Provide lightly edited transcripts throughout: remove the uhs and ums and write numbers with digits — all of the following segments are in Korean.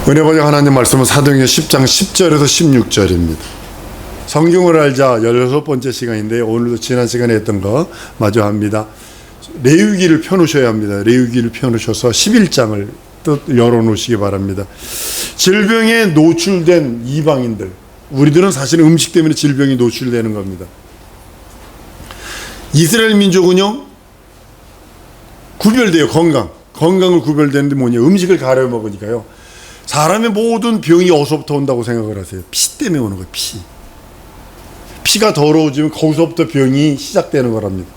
은혜 번역 하나님 말씀은 사도행전 10장 10절에서 16절입니다. 성경을 알자 16번째 시간인데 오늘도 지난 시간에 했던 거 마저 합니다. 레위기를 펴놓으셔야 합니다. 레위기를 펴놓으셔서 11장을 또 열어놓으시기 바랍니다. 질병에 노출된 이방인들, 우리들은 사실 음식 때문에 질병이 노출되는 겁니다. 이스라엘 민족은요 구별돼요. 건강을 구별되는데 뭐냐, 음식을 가려 먹으니까요. 사람의 모든 병이 어디서부터 온다고 생각을 하세요? 피 때문에 오는 거예요. 피가 더러워지면 거기서부터 병이 시작되는 거랍니다.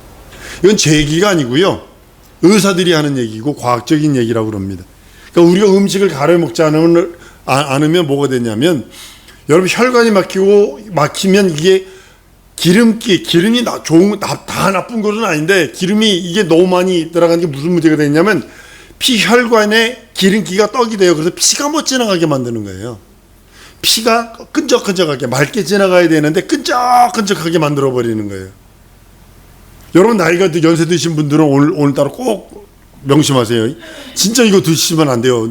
이건 제 얘기가 아니고요, 의사들이 하는 얘기고 과학적인 얘기라고 그럽니다. 그러니까 우리가 음식을 가려 먹지 않으면 뭐가 되냐면, 여러분 혈관이 막히면 이게 기름이 다 나쁜 것은 아닌데, 기름이 이게 너무 많이 들어가는 게 무슨 문제가 되냐면 피혈관에 기름기가 떡이 돼요. 그래서 피가 못 지나가게 만드는 거예요. 피가 끈적끈적하게 맑게 지나가야 되는데 끈적끈적하게 만들어 버리는 거예요. 여러분 나이가 연세 드신 분들은 오늘따라 꼭 명심하세요. 진짜 이거 드시면 안 돼요.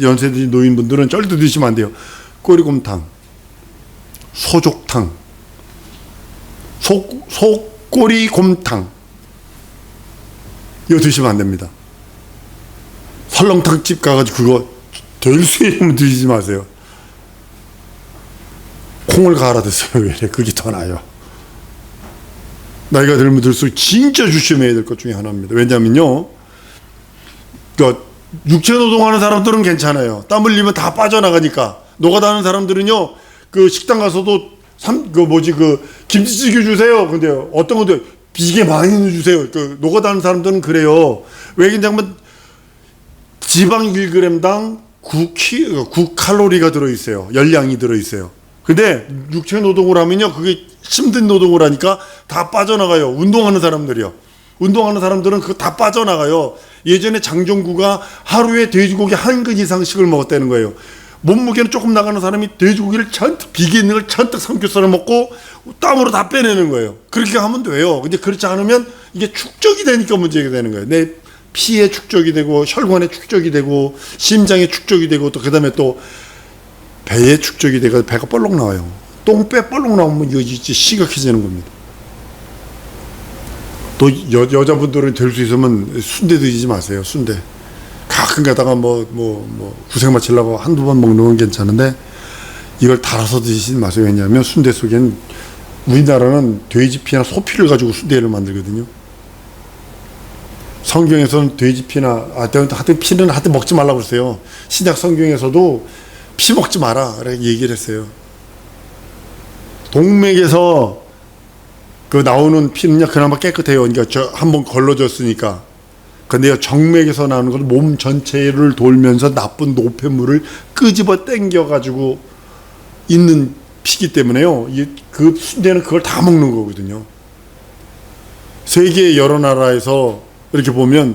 연세 드신 노인분들은 절대 드시면 안 돼요. 꼬리곰탕, 소족탕, 소꼬리곰탕, 이거 드시면 안 됩니다. 설렁탕집 가가지고 그거 될 수 있으면 드시지 마세요. 콩을 갈아 드세요. 왜 그게 더 나아요. 나이가 들면 들수록 진짜 조심해야 될 것 중에 하나입니다. 왜냐면요, 그러니까 육체 노동하는 사람들은 괜찮아요. 땀 흘리면 다 빠져나가니까. 노가다하는 사람들은요, 그 식당 가서도 김치찌개 주세요. 근데 어떤 건데 비계 많이 주세요. 그 노가다하는 사람들은 그래요. 왜 그러냐면 지방 1g당 9칼로리가 들어있어요. 열량이 들어있어요. 근데 육체 노동을 하면요, 그게 힘든 노동을 하니까 다 빠져나가요. 운동하는 사람들이요. 운동하는 사람들은 그거 다 빠져나가요. 예전에 장정구가 하루에 돼지고기 1근 이상씩을 먹었다는 거예요. 몸무게는 조금 나가는 사람이 돼지고기를 비계 있는 걸 잔뜩 삼겹살을 먹고 땀으로 다 빼내는 거예요. 그렇게 하면 돼요. 근데 그렇지 않으면 이게 축적이 되니까 문제가 되는 거예요. 내 피에 축적이 되고, 혈관에 축적이 되고, 심장에 축적이 되고, 또 그 다음에 또 배에 축적이 되고, 배가 뻘록 나와요. 똥배 뻘록 나오면 이거 진짜 심각해지는 겁니다. 또 여자분들은 될 수 있으면 순대 드시지 마세요. 순대 가끔 가다가 구색 맞추려고 한두 번 먹는 건 괜찮은데, 이걸 달아서 드시지 마세요. 왜냐하면 순대 속엔, 우리나라는 돼지피나 소피를 가지고 순대를 만들거든요. 성경에서는 돼지피나 하여튼 피는 먹지 말라고 그랬어요. 신약 성경에서도 피 먹지 마라 이렇게 얘기를 했어요. 동맥에서 그 나오는 피는요 그나마 깨끗해요. 그러니까 한번 걸러졌으니까. 근데요, 정맥에서 나오는 건 몸 전체를 돌면서 나쁜 노폐물을 끄집어 당겨 가지고 있는 피기 때문에요, 그 순대는 그걸 다 먹는 거거든요. 세계 여러 나라에서 이렇게 보면,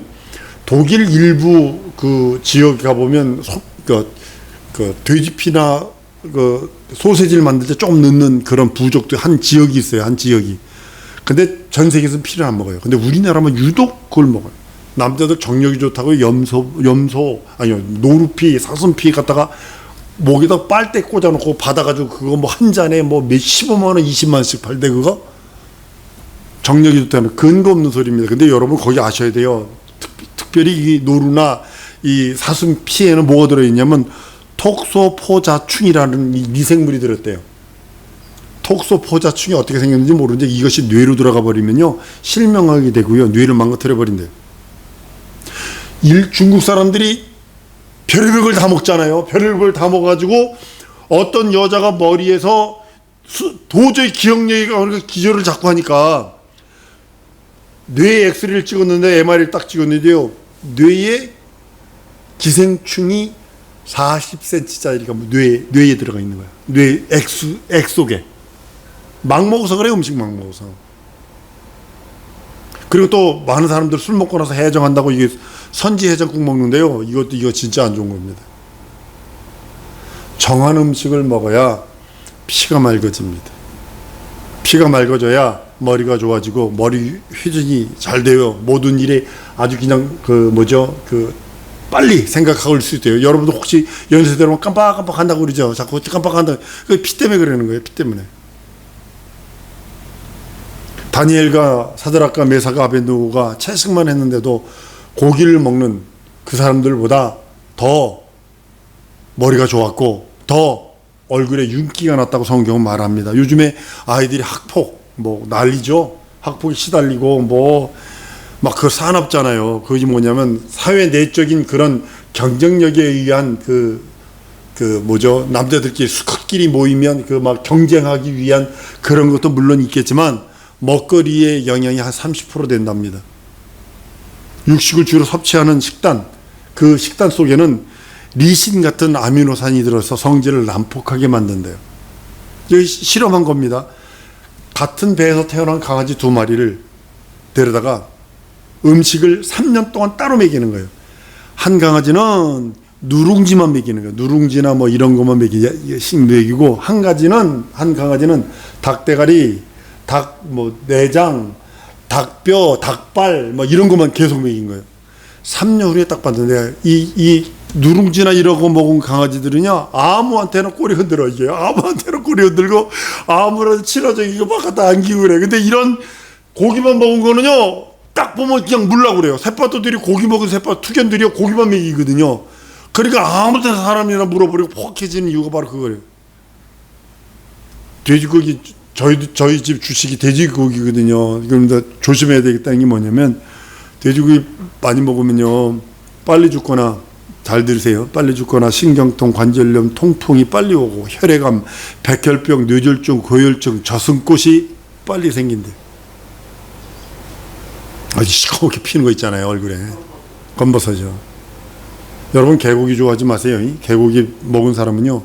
독일 일부 그 지역에 가보면 그 돼지피나 그 소세지를 만들 때 조금 넣는 그런 부족도 한 지역이 있어요. 한 지역이. 근데 전 세계에서는 피를 안 먹어요. 근데 우리나라만 유독 그걸 먹어요. 남자들 정력이 좋다고 노루피, 사슴피 갖다가 목에다 빨대 꽂아놓고 받아가지고 그거 한 잔에 몇 15만 원, 20만 원씩 팔대. 그거 정력이 좋다는 근거 없는 소리입니다. 근데 여러분 거기 아셔야 돼요. 특별히 이 노루나 이 사슴 피에는 뭐가 들어있냐면 톡소포자충이라는 이 미생물이 들었대요. 톡소포자충이 어떻게 생겼는지 모르는데 이것이 뇌로 들어가 버리면요 실명하게 되고요, 뇌를 망가뜨려 버린대요. 중국 사람들이 별의별 걸 다 먹잖아요. 별의별 걸 다 먹어가지고 어떤 여자가 머리에서 도저히 기억력이 기절을 자꾸 하니까 뇌 엑스레이를 찍었는데, MRI를 딱 찍었는데요, 뇌에 기생충이 40cm짜리가 뇌에 들어가 있는 거야. 뇌 액 속에. 막 먹어서 그래, 음식 막 먹어서. 그리고 또 많은 사람들 술 먹고 나서 해장한다고 이게 선지 해장국 먹는데요, 이거 진짜 안 좋은 겁니다. 정한 음식을 먹어야 피가 맑아집니다. 피가 맑아져야 머리가 좋아지고 머리 회전이 잘 돼요. 모든 일에 아주 그냥 빨리 생각하고 올 수 있대요. 여러분도 혹시 연세대로 깜빡깜빡 한다고 그러죠. 자꾸 깜빡한다. 그 피 때문에 그러는 거예요. 피 때문에. 다니엘과 사드락과 메사가 아벤누고가 채식만 했는데도 고기를 먹는 그 사람들보다 더 머리가 좋았고 더 얼굴에 윤기가 났다고 성경은 말합니다. 요즘에 아이들이 학폭 뭐 난리죠. 학폭에 시달리고 막 그 산업잖아요. 그것이 뭐냐면 사회 내적인 그런 경쟁력에 의한 뭐죠? 남자들끼리 수컷끼리 모이면 그 막 경쟁하기 위한 그런 것도 물론 있겠지만 먹거리의 영향이 한 30% 된답니다. 육식을 주로 섭취하는 식단, 그 식단 속에는 리신 같은 아미노산이 들어서 성질을 난폭하게 만든대요. 여기 실험한 겁니다. 같은 배에서 태어난 강아지 2마리를 데려다가 음식을 3년 동안 따로 먹이는 거예요. 한 강아지는 누룽지만 먹이는 거예요. 누룽지나 뭐 이런 것만 먹이고 한 강아지는 닭대가리, 내장, 닭뼈, 닭발 뭐 이런 것만 계속 먹인 거예요. 3년 후에 딱 봤는데 이 누룽지나 이런 거 먹은 강아지들은요 아무한테나 꼬리 흔들어 이게 아무한테나 꼬리 흔들고 아무나 친화적이고 막 갖다 안기고 그래. 근데 이런 고기만 먹은 거는요 딱 보면 그냥 물라고 그래요. 새파토들이 고기 먹은 투견들이 고기만 먹이거든요. 그러니까 아무 데나 사람이나 물어버리고 포악해지는 이유가 바로 그거예요. 돼지고기 저희 집 주식이 돼지고기거든요. 그런데 조심해야 되겠다는 게 뭐냐면 돼지고기 많이 먹으면요 빨리 죽거나 잘 들으세요. 빨리 죽거나 신경통, 관절염, 통풍이 빨리 오고 혈액암, 백혈병, 뇌졸중, 고혈증, 저승꽃이 빨리 생긴대. 아주 시커멓게 피는 거 있잖아요 얼굴에. 검버섯이죠. 여러분 개고기 좋아하지 마세요. 개고기 먹은 사람은요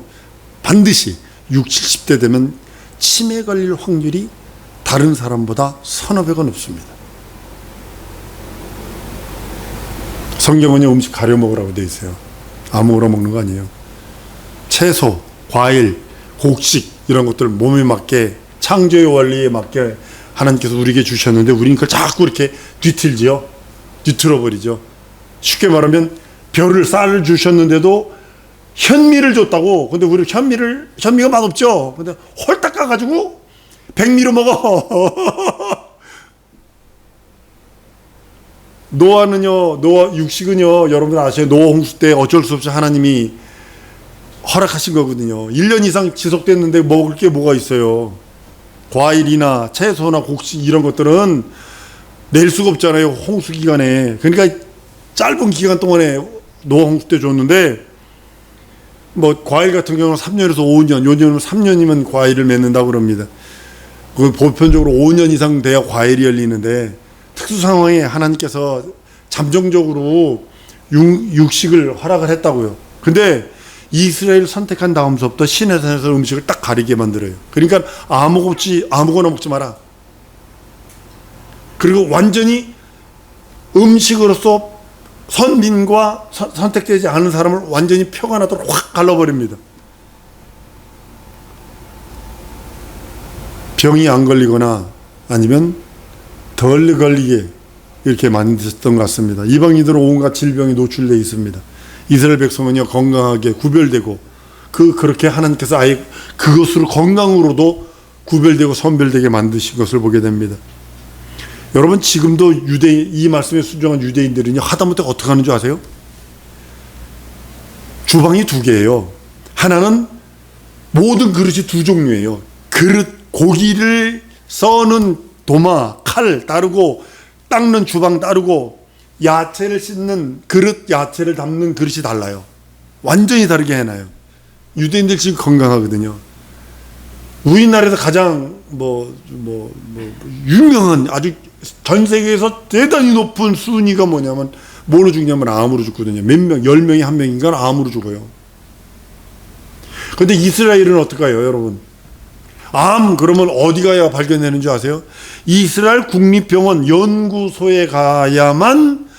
반드시 60, 70대 되면 치매 걸릴 확률이 다른 사람보다 서너 배가 높습니다. 성경은요 음식 가려 먹으라고 되어 있어요. 아무거나 먹는 거 아니에요. 채소, 과일, 곡식 이런 것들 몸에 맞게 창조의 원리에 맞게 하나님께서 우리에게 주셨는데 우리는 그걸 자꾸 이렇게 뒤틀어버리죠. 쉽게 말하면 쌀을 주셨는데도 현미를 줬다고. 근데 우리 현미가 맛없죠. 근데 홀딱 까가지고 백미로 먹어. 육식은요, 여러분들 아셔요. 노아 홍수 때 어쩔 수 없이 하나님이 허락하신 거거든요. 1년 이상 지속됐는데 먹을 게 뭐가 있어요. 과일이나 채소나 곡식 이런 것들은 낼 수가 없잖아요. 홍수 기간에. 그러니까 짧은 기간 동안에 노아 홍수 때 줬는데 뭐 과일 같은 경우는 3년에서 5년, 요즘은 3년이면 과일을 맺는다고 그럽니다. 그 보편적으로 5년 이상 돼야 과일이 열리는데 특수 상황에 하나님께서 잠정적으로 육식을 허락을 했다고요. 근데 이스라엘 선택한 다음서부터 시내산에서 음식을 딱 가리게 만들어요. 그러니까 아무거나 먹지 마라. 그리고 완전히 음식으로서 선민과 선택되지 않은 사람을 완전히 표가 나도록 확 갈라버립니다. 병이 안 걸리거나 아니면 덜 걸리게 이렇게 만드셨던 것 같습니다. 이방인들은 온갖 질병에 노출되어 있습니다. 이스라엘 백성은요 건강하게 구별되고 그렇게 하나님께서 아예 그것으로 건강으로도 구별되고 선별되게 만드신 것을 보게 됩니다. 여러분 지금도 이 말씀에 순종한 유대인들은요 하다못해 어떻게 하는 줄 아세요? 주방이 2개예요. 하나는 모든 그릇이 2종류예요. 고기를 써는 도마, 칼 다르고 닦는 주방 다르고 야채를 씻는 그릇, 야채를 담는 그릇이 달라요. 완전히 다르게 해놔요. 유대인들 지금 건강하거든요. 우리나라에서 가장 유명한 아주 전 세계에서 대단히 높은 순위가 뭐냐면 뭐로 죽냐면 암으로 죽거든요. 몇 명, 10명이 1명인가 암으로 죽어요. 근데 이스라엘은 어떨까요, 여러분? 암 그러면 어디 가야 발견되는 줄 아세요? 이스라엘 국립병원 연구소에 가야만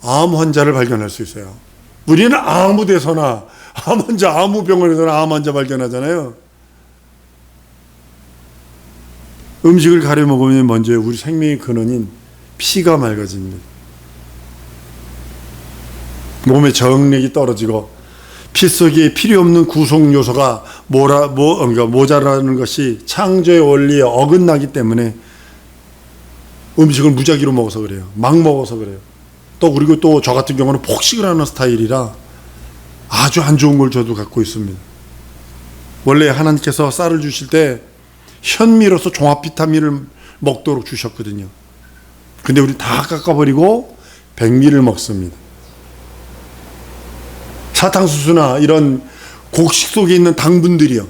암 환자를 발견할 수 있어요. 우리는 아무 데서나 암 환자, 아무 병원에서나 암 환자 발견하잖아요. 음식을 가려 먹으면 먼저 우리 생명의 근원인 피가 맑아집니다. 몸의 저항력이 떨어지고 피 속에 필요 없는 구성 요소가 그러니까 모자라는 것이 창조의 원리에 어긋나기 때문에 음식을 무작위로 먹어서 그래요. 막 먹어서 그래요. 또 그리고 또 저 같은 경우는 폭식을 하는 스타일이라 아주 안 좋은 걸 저도 갖고 있습니다. 원래 하나님께서 쌀을 주실 때 현미로서 종합 비타민을 먹도록 주셨거든요. 근데 우리 다 깎아버리고 백미를 먹습니다. 사탕수수나 이런 곡식 속에 있는 당분들이요,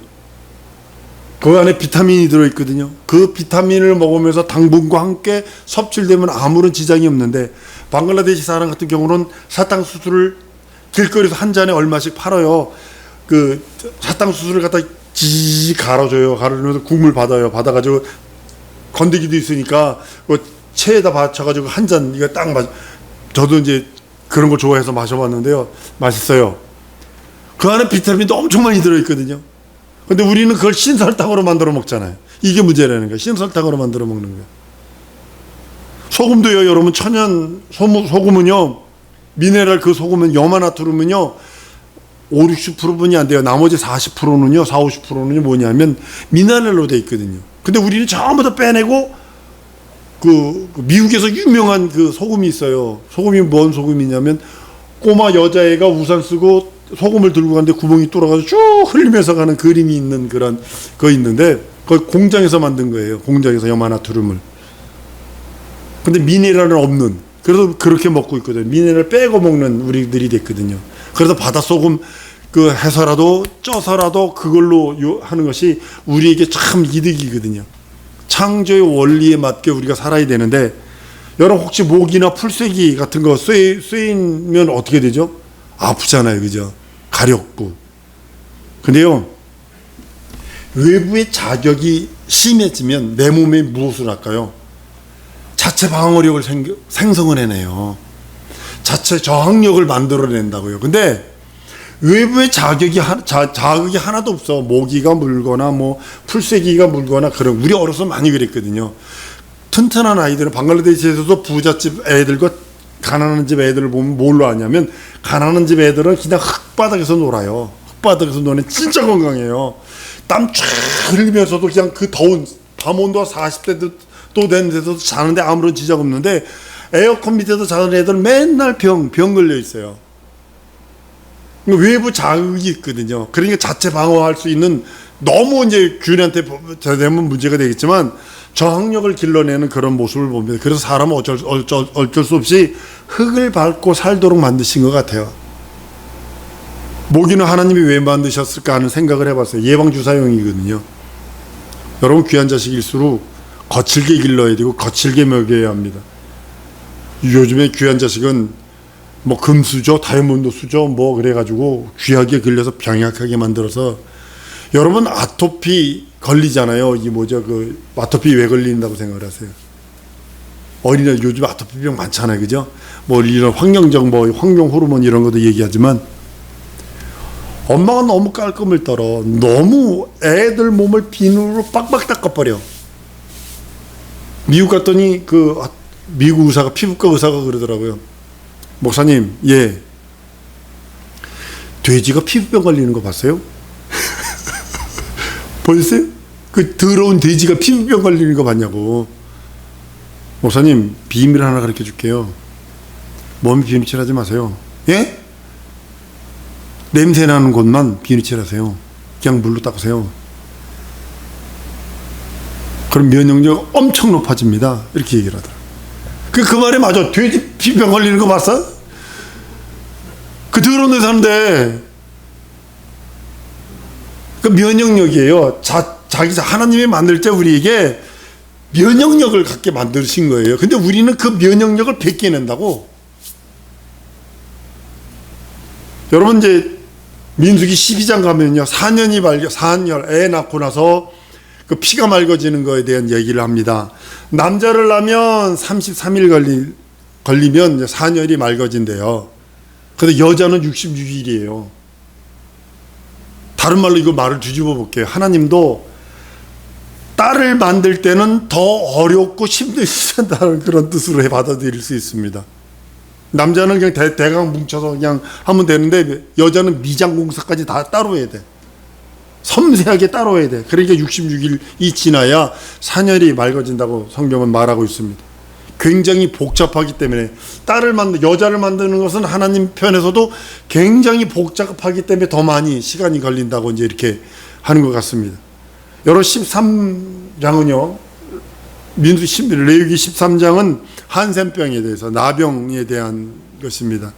그 안에 비타민이 들어있거든요. 그 비타민을 먹으면서 당분과 함께 섭취되면 아무런 지장이 없는데, 방글라데시 사람 같은 경우는 사탕수수를 길거리에서 한 잔에 얼마씩 팔아요. 그 사탕수수를 갖다 지 갈아줘요. 갈아주면서 국물 받아가지고 건더기도 있으니까 그 체에다 받쳐가지고 한 잔 이거 딱 저도 이제 그런 거 좋아해서 마셔봤는데요, 맛있어요. 그 안에 비타민도 엄청 많이 들어있거든요. 근데 우리는 그걸 신설탕으로 만들어 먹잖아요. 이게 문제라는 거예요. 신설탕으로 만들어 먹는 거예요. 소금도요, 여러분, 천연 소금은요, 미네랄 그 소금은 염화나트륨은요 50-60%뿐이 안 돼요. 나머지 40%는요, 40-50%는요 뭐냐면 미네랄로 돼 있거든요. 근데 우리는 전부 다 빼내고 그 미국에서 유명한 그 소금이 있어요. 소금이 뭔 소금이냐면, 꼬마 여자애가 우산 쓰고 소금을 들고 가는데 구멍이 뚫어가지고 쭉 흘리면서 가는 그림이 있는 그런 거 있는데, 그 공장에서 만든 거예요. 공장에서 염화나트륨을. 근데 미네랄은 없는, 그래서 그렇게 먹고 있거든요. 미네랄 빼고 먹는 우리들이 됐거든요. 그래서 바닷소금 그 해서라도 쪄서라도 그걸로 하는 것이 우리에게 참 이득이거든요. 창조의 원리에 맞게 우리가 살아야 되는데, 여러분 혹시 모기나 풀떼기 같은 거 쐬이면 어떻게 되죠? 아프잖아요, 그죠? 가렵고. 근데요, 외부의 자극이 심해지면 내 몸에 무엇을 할까요? 자체 방어력을 생성을 해내요. 자체 저항력을 만들어낸다고요. 근데 외부의 자극이 하나도 없어. 모기가 물거나 뭐 풀떼기가 물거나 그런, 우리 어려서 많이 그랬거든요. 튼튼한 아이들은 방글라데시에서도 부잣집 애들과 가난한 집 애들을 보면 뭘로 아냐면, 가난한 집 애들은 그냥 흙바닥에서 놀아요. 흙바닥에서 노는 진짜 건강해요. 땀 쫙 흘리면서도 그냥 그 더운 밤 온도가 40대 또 된 데서도 자는데 아무런 지장 없는데, 에어컨 밑에서 자는 애들 맨날 병 걸려 있어요. 외부 자극이 있거든요. 그러니까 자체 방어할 수 있는, 너무 이제 균한테 되면 문제가 되겠지만 저항력을 길러내는 그런 모습을 봅니다. 그래서 사람은 어쩔 수 없이 흙을 밟고 살도록 만드신 것 같아요. 모기는 하나님이 왜 만드셨을까 하는 생각을 해봤어요. 예방주사용이거든요. 여러분, 귀한 자식일수록 거칠게 길러야 되고 거칠게 먹여야 합니다. 요즘에 귀한 자식은 뭐 금수저, 다이아몬드 수저 뭐 그래가지고 귀하게 길러서 병약하게 만들어서, 여러분 아토피 걸리잖아요. 이 뭐죠, 그 아토피 왜 걸린다고 생각을 하세요? 어린애 요즘 아토피병 많잖아요, 그죠? 뭐 이런 환경적 뭐 환경 호르몬 이런 것도 얘기하지만, 엄마가 너무 깔끔을 떨어. 너무 애들 몸을 비누로 빡빡 닦아버려. 미국 갔더니 그 미국 의사가, 피부과 의사가 그러더라고요. 목사님, 예, 돼지가 피부병 걸리는 거 봤어요? 보셨어요? 그 더러운 돼지가 피부병 걸리는 거 봤냐고. 목사님, 비밀 하나 가르쳐 줄게요. 몸에 비누칠하지 마세요. 예? 냄새 나는 곳만 비누칠하세요. 그냥 물로 닦으세요. 그럼 면역력 엄청 높아집니다. 이렇게 얘기를 하더라고요. 그 말에 맞아. 돼지 피부병 걸리는 거 봤어? 그 더러운 데 사는데. 그 면역력이에요. 하나님이 만들 때 우리에게 면역력을 갖게 만드신 거예요. 근데 우리는 그 면역력을 베껴낸다고. 여러분, 이제 민수기 12장 가면요, 산열, 애 낳고 나서 그 피가 맑아지는 거에 대한 얘기를 합니다. 남자를 낳으면 33일 걸리면 산열이 맑아진대요. 근데 여자는 66일이에요. 다른 말로 이거 말을 뒤집어 볼게요. 하나님도 딸을 만들 때는 더 어렵고 힘드시다는 그런 뜻으로 받아들일 수 있습니다. 남자는 그냥 대강 뭉쳐서 그냥 하면 되는데 여자는 미장 공사까지 다 따로 해야 돼. 섬세하게 따로 해야 돼. 그러니까 66일이 지나야 사년이 맑아진다고 성경은 말하고 있습니다. 굉장히 복잡하기 때문에 여자를 만드는 것은 하나님 편에서도 굉장히 복잡하기 때문에 더 많이 시간이 걸린다고 이제 이렇게 하는 것 같습니다. 여러 13장은요, 레위기 13장은 한센병에 대해서 나병에 대한 것입니다.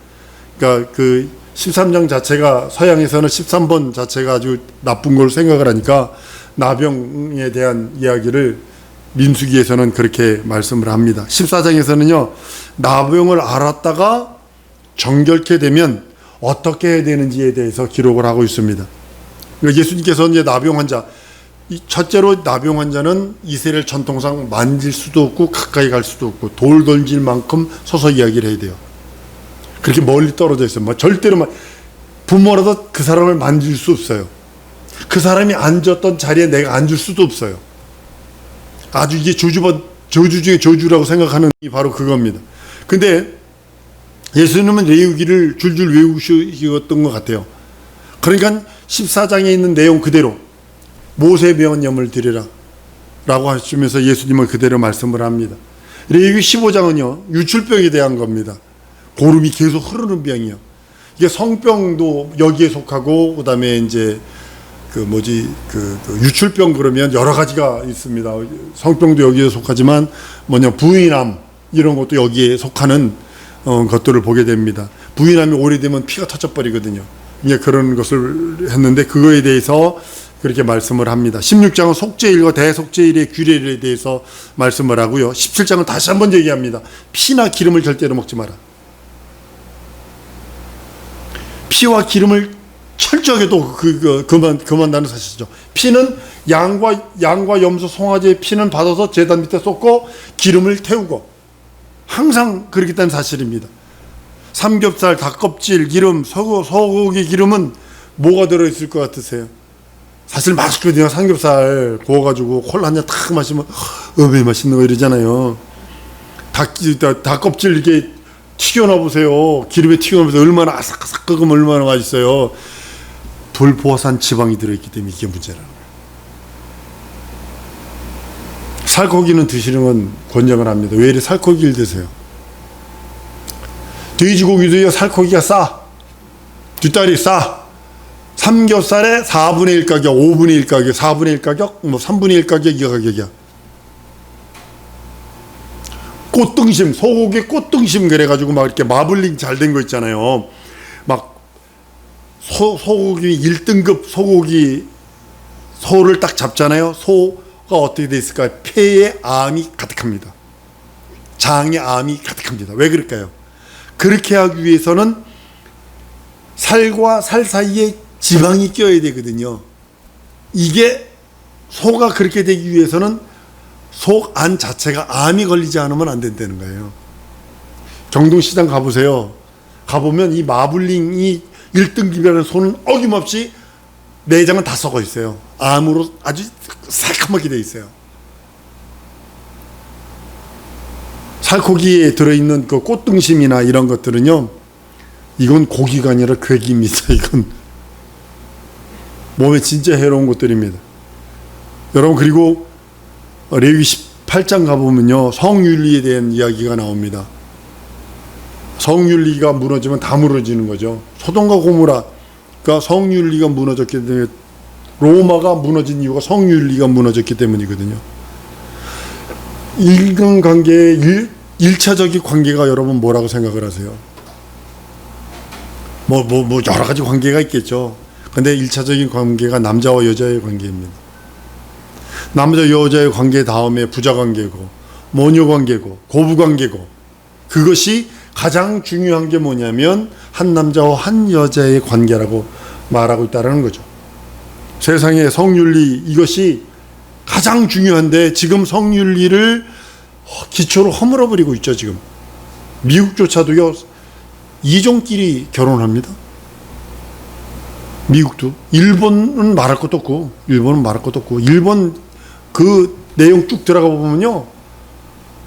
그러니까 그 13장 자체가 서양에서는 13번 자체가 아주 나쁜 걸 생각을 하니까 나병에 대한 이야기를 민수기에서는 그렇게 말씀을 합니다. 14장에서는요, 나병을 알았다가 정결케 되면 어떻게 해야 되는지에 대해서 기록을 하고 있습니다. 예수님께서는 이제 나병 환자, 첫째로 나병 환자는 이스라엘 전통상 만질 수도 없고 가까이 갈 수도 없고 돌 던질 만큼 서서 이야기를 해야 돼요. 그렇게 멀리 떨어져 있어요. 절대로 부모라도 그 사람을 만질 수 없어요. 그 사람이 앉았던 자리에 내가 앉을 수도 없어요. 아주 이게 저주 중에 저주라고 생각하는 게 바로 그겁니다. 근데 예수님은 레위기를 줄줄 외우셨던 것 같아요. 그러니까 14장에 있는 내용 그대로 모세 배운 염을 드리라 라고 하시면서 예수님은 그대로 말씀을 합니다. 레위기 15장은요, 유출병에 대한 겁니다. 고름이 계속 흐르는 병이요. 이게 성병도 여기에 속하고, 그 다음에 이제 유출병 그러면 여러 가지가 있습니다. 성병도 여기에 속하지만 부인암 이런 것도 여기에 속하는 것들을 보게 됩니다. 부인암이 오래되면 피가 터져버리거든요. 이제 그런 것을 했는데 그거에 대해서 그렇게 말씀을 합니다. 16장은 속죄일과 대속죄일의 규례에 대해서 말씀을 하고요. 17장은 다시 한번 얘기합니다. 피나 기름을 절대로 먹지 마라. 피와 기름을 철저하게 또 그만다는 사실이죠. 피는 양과 염소 송아지의 피는 받아서 제단 밑에 쏟고 기름을 태우고 항상 그렇겠다는 사실입니다. 삼겹살, 닭껍질, 기름, 소고기 기름은 뭐가 들어있을 것 같으세요? 사실 맛있거든요. 삼겹살 구워가지고 콜라 한 잔 탁 마시면 왜 맛있는 거 이러잖아요. 닭껍질 이렇게 튀겨놔 보세요. 기름에 튀겨놔 보세요. 얼마나 아삭아삭하면 얼마나 맛있어요. 불포화산 지방이 들어있기 때문에 이게 문제라는 거예요. 살코기는 드시는 건 권장을 합니다. 왜 이렇게 살코기를 드세요? 돼지고기도요, 살코기가 싸. 뒷다리 싸. 삼겹살에 4분의 1 가격, 5분의 1 가격, 4분의 1 가격, 3분의 1 가격, 이 가격이야. 꽃등심, 소고기 꽃등심 그래가지고 막 이렇게 마블링 잘 된 거 있잖아요. 막 소고기 1등급 소를 딱 잡잖아요. 소가 어떻게 돼 있을까요? 폐에 암이 가득합니다. 장에 암이 가득합니다. 왜 그럴까요? 그렇게 하기 위해서는 살과 살 사이에 지방이 껴야 되거든요. 이게 소가 그렇게 되기 위해서는 속 안 자체가 암이 걸리지 않으면 안 된다는 거예요. 경동시장 가보세요. 가보면 이 마블링이 1등급이라는 소는 어김없이 내장은 다 썩어 있어요. 암으로 아주 새카맣게 돼 있어요. 살코기에 들어있는 그 꽃등심이나 이런 것들은요, 이건 고기가 아니라 괴기입니다. 이건 몸에 진짜 해로운 것들입니다. 여러분, 그리고 레위기 18장 가보면요, 성윤리에 대한 이야기가 나옵니다. 성윤리가 무너지면 다 무너지는 거죠. 소돔과 고모라가 성윤리가 무너졌기 때문에, 로마가 무너진 이유가 성윤리가 무너졌기 때문이거든요. 인간관계의 1차적인 관계가 여러분 뭐라고 생각을 하세요? 여러 가지 관계가 있겠죠. 근데 1차적인 관계가 남자와 여자의 관계입니다. 남자 여자의 관계 다음에 부자 관계고, 모녀 관계고, 고부 관계고, 그것이 가장 중요한 게 뭐냐면 한 남자와 한 여자의 관계라고 말하고 있다는 거죠. 세상의 성윤리, 이것이 가장 중요한데 지금 성윤리를 기초로 허물어버리고 있죠. 지금 미국조차도요, 이종끼리 결혼합니다. 미국도. 일본은 말할 것도 없고, 일본 그 내용 쭉 들어가 보면요,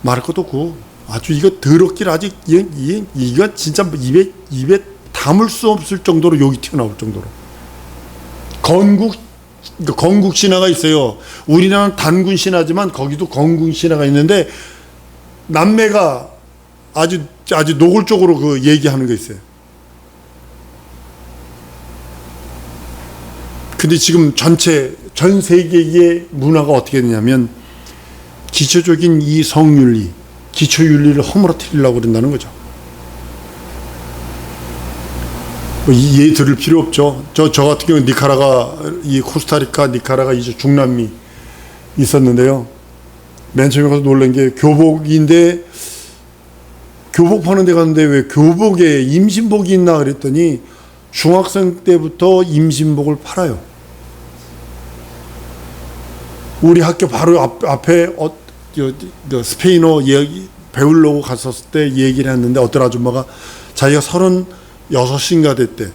말할 것도 없고, 아주 이거 더럽기를 아직 이거 진짜 입에 담을 수 없을 정도로 욕이 튀어나올 정도로. 건국 신화가 있어요. 우리나라는 단군 신화지만 거기도 건국 신화가 있는데 남매가 아주 노골적으로 그 얘기하는 게 있어요. 근데 지금 전 세계의 문화가 어떻게 되냐면 기초적인 이 성윤리, 기초윤리를 허물어뜨리려고 그런다는 거죠. 예 들을 필요 없죠. 저 같은 경우는 이 코스타리카, 니카라가 이제 중남미 있었는데요. 맨 처음에 가서 놀란 게 교복인데, 교복 파는 데 갔는데 왜 교복에 임신복이 있나 그랬더니 중학생 때부터 임신복을 팔아요. 우리 학교 바로 앞에 스페인어 배우려고 갔었을 때 얘기를 했는데 어떤 아줌마가 자기가 36인가 됐대.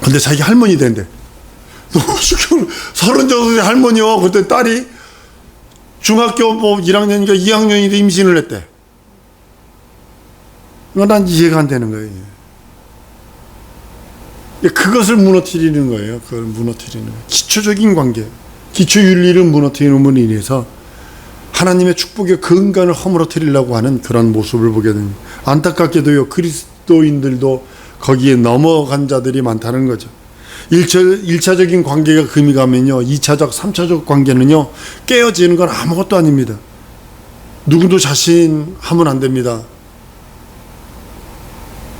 근데 자기 할머니 된대. 너무 시끄러워. 36세 할머니요. 그때 딸이 중학교 1학년인가 2학년인데 임신을 했대. 난 이해가 안 되는 거예요. 그것을 무너뜨리는 거예요. 그걸 무너뜨리는 거예요. 기초적인 관계, 기초윤리를 무너뜨리는 인해서 하나님의 축복의 근간을 허물어뜨리려고 하는 그런 모습을 보게 됩니다. 안타깝게도요, 그리스도인들도 거기에 넘어간 자들이 많다는 거죠. 1차적인 관계가 금이 가면요, 2차적, 3차적 관계는요, 깨어지는 건 아무것도 아닙니다. 누구도 자신하면 안 됩니다.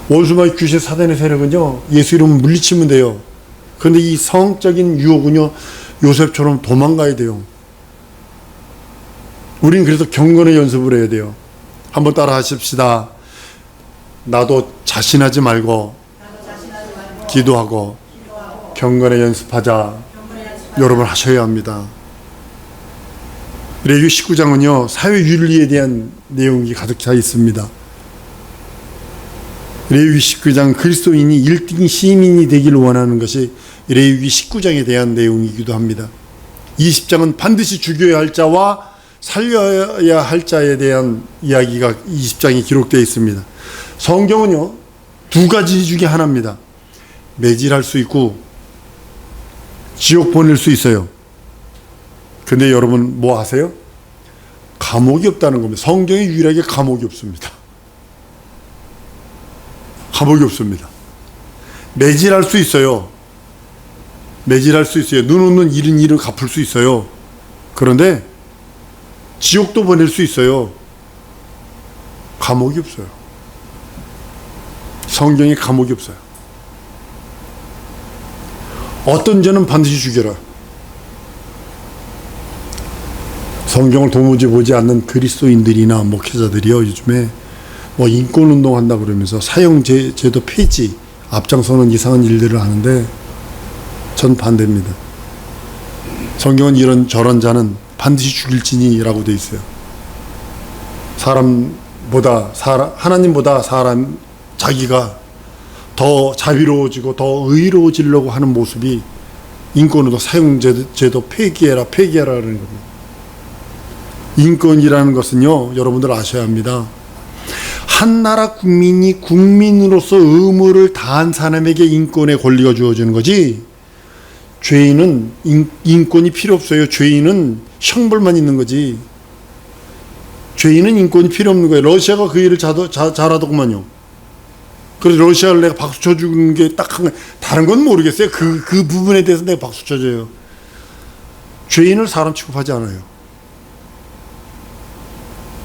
원수마귀 귀신 사단의 세력은요, 예수 이름 물리치면 돼요. 그런데 이 성적인 유혹은요, 요셉처럼 도망가야 돼요. 우린 그래서 경건의 연습을 해야 돼요. 한번 따라 하십시다. 나도 자신하지 말고 기도하고 경건의 연습하자. 여러분 하셔야 합니다. 레위기 19장은요, 사회윤리에 대한 내용이 가득 차 있습니다. 레위기 19장, 그리스도인이 1등 시민이 되기를 원하는 것이 레위기 19장에 대한 내용이기도 합니다. 20장은 반드시 죽여야 할 자와 살려야 할 자에 대한 이야기가 20장에 기록되어 있습니다. 성경은요, 두 가지 중에 하나입니다. 매질할 수 있고 지옥 보낼 수 있어요. 근데 여러분 뭐 아세요? 감옥이 없다는 겁니다. 성경에 유일하게 감옥이 없습니다. 감옥이 없습니다. 매질할 수 있어요. 매질할 수 있어요. 눈 없는 잃은 일을 갚을 수 있어요. 그런데 지옥도 보낼 수 있어요. 감옥이 없어요. 성경에 감옥이 없어요. 어떤 죄는 반드시 죽여라. 성경을 도무지 보지 않는 그리스도인들이나 목회자들이요, 요즘에 인권운동 한다 그러면서 사형제도 폐지 앞장서는 이상한 일들을 하는데 전 반대입니다. 성경은 이런 저런 자는 반드시 죽일지니라고 되어 있어요. 하나님보다 사람 자기가 더 자비로워지고 더 의로워지려고 하는 모습이 인권운동, 사형제도 폐기해라라는 겁니다. 인권이라는 것은요, 여러분들 아셔야 합니다. 한 나라 국민이 국민으로서 의무를 다한 사람에게 인권의 권리가 주어지는 거지, 죄인은 인권이 필요 없어요. 죄인은 형벌만 있는 거지. 죄인은 인권이 필요 없는 거예요. 러시아가 그 일을 잘하더구만요. 그래서 러시아를 내가 박수 쳐주는 게 딱 한 거, 다른 건 모르겠어요. 그 부분에 대해서 내가 박수 쳐줘요. 죄인을 사람 취급하지 않아요.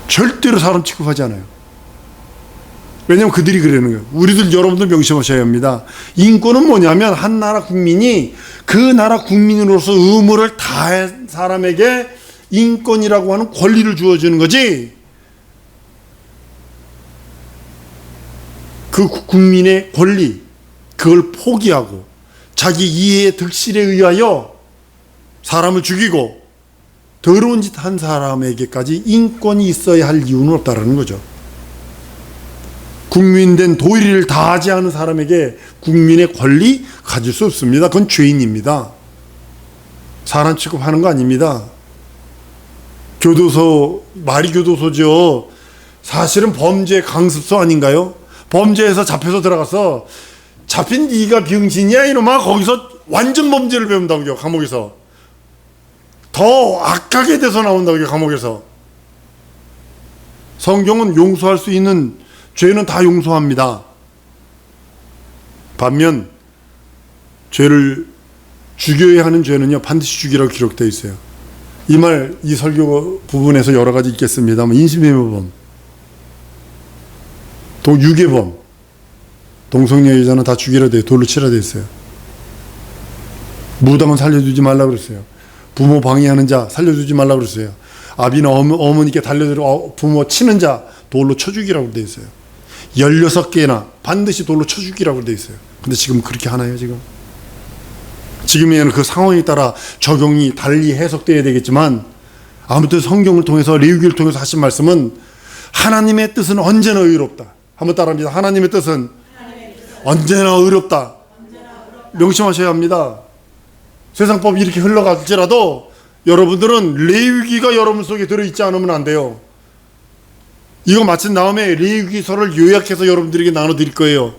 절대로 사람 취급하지 않아요. 왜냐하면 그들이 그러는 거예요. 우리들, 여러분들 명심하셔야 합니다. 인권은 뭐냐면 한 나라 국민이 그 나라 국민으로서 의무를 다한 사람에게 인권이라고 하는 권리를 주어주는 거지, 그 국민의 권리, 그걸 포기하고 자기 이해의 득실에 의하여 사람을 죽이고 더러운 짓 한 사람에게까지 인권이 있어야 할 이유는 없다라는 거죠. 국민된 도리를 다하지 않은 사람에게 국민의 권리 가질 수 없습니다. 그건 죄인입니다. 사람 취급하는 거 아닙니다. 교도소, 말이 교도소죠. 사실은 범죄 강습소 아닌가요? 범죄에서 잡혀서 들어가서 잡힌 네가 병신이야 이놈아, 거기서 완전 범죄를 배운다고요. 감옥에서 더 악하게 돼서 나온다고요. 감옥에서. 성경은 용서할 수 있는 죄는 다 용서합니다. 반면 죄를 죽여야 하는 죄는요, 반드시 죽이라고 기록되어 있어요. 이 말, 이 설교 부분에서 여러 가지 있겠습니다만, 인신매매범, 유괴범, 동성애 여자는 다 죽이라 돼요. 돌로 치라 돼 있어요. 무당은 살려주지 말라 그랬어요. 부모 방해하는 자 살려주지 말라 그랬어요. 아비나 어머니께 달려들어 부모 치는 자 돌로 쳐 죽이라고 돼 있어요. 16개나 반드시 돌로 쳐 죽이라고 돼 있어요. 근데 지금 그렇게 하나요? 지금에는 그 상황에 따라 적용이 달리 해석돼야 되겠지만, 아무튼 성경을 통해서, 레위기를 통해서 하신 말씀은 하나님의 뜻은 언제나 의롭다. 한번 따라합니다. 하나님의 뜻은 언제나 의롭다. 명심하셔야 합니다. 세상법이 이렇게 흘러갈지라도 여러분들은 레위기가 여러분 속에 들어있지 않으면 안 돼요. 이거 마친 다음에 레위기서를 요약해서 여러분들에게 나눠드릴 거예요.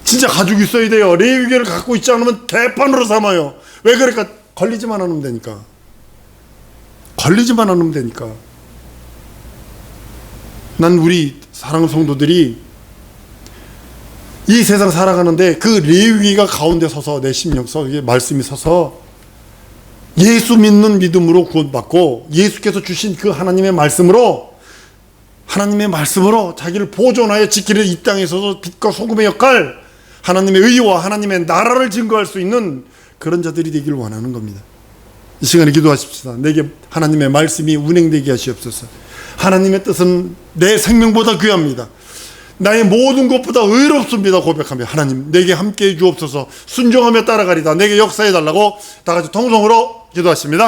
진짜 가지고 있어야 돼요. 레위기를 갖고 있지 않으면 대판으로 삼아요. 왜 그럴까? 걸리지만 않으면 되니까. 걸리지만 않으면 되니까. 난 우리 사랑하는 성도들이 이 세상 살아가는데 그 레위기가 가운데 서서, 내 심령 속에 말씀이 서서 예수 믿는 믿음으로 구원받고 예수께서 주신 그 하나님의 말씀으로 자기를 보존하여 지키는 이 땅에 서서 빛과 소금의 역할, 하나님의 의와 하나님의 나라를 증거할 수 있는 그런 자들이 되기를 원하는 겁니다. 이 시간에 기도하십시다. 내게 하나님의 말씀이 운행되게 하시옵소서. 하나님의 뜻은 내 생명보다 귀합니다. 나의 모든 것보다 의롭습니다. 고백하며 하나님 내게 함께해 주옵소서. 순종하며 따라가리다. 내게 역사해 달라고 다 같이 통성으로 기도하십니다.